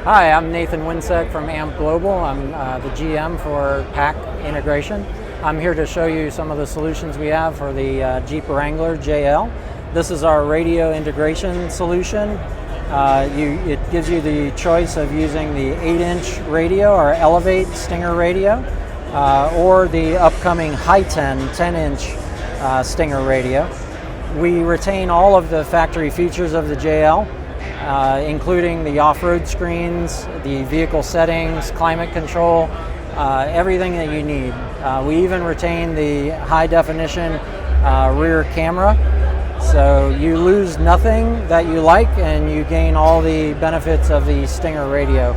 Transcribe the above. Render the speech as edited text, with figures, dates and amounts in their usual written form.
Hi, I'm Nathan Winsek from AMP Global. I'm the GM for pack integration. I'm here to show you some of the solutions we have for the Jeep Wrangler JL. This is our radio integration solution. It gives you the choice of using the 8-inch radio, our Elevate Stinger radio, or the upcoming Hi-10 10-inch Stinger radio. We retain all of the factory features of the JL, including the off-road screens, the vehicle settings, climate control, everything that you need. We even retain the high-definition rear camera, so you lose nothing that you like and you gain all the benefits of the Stinger radio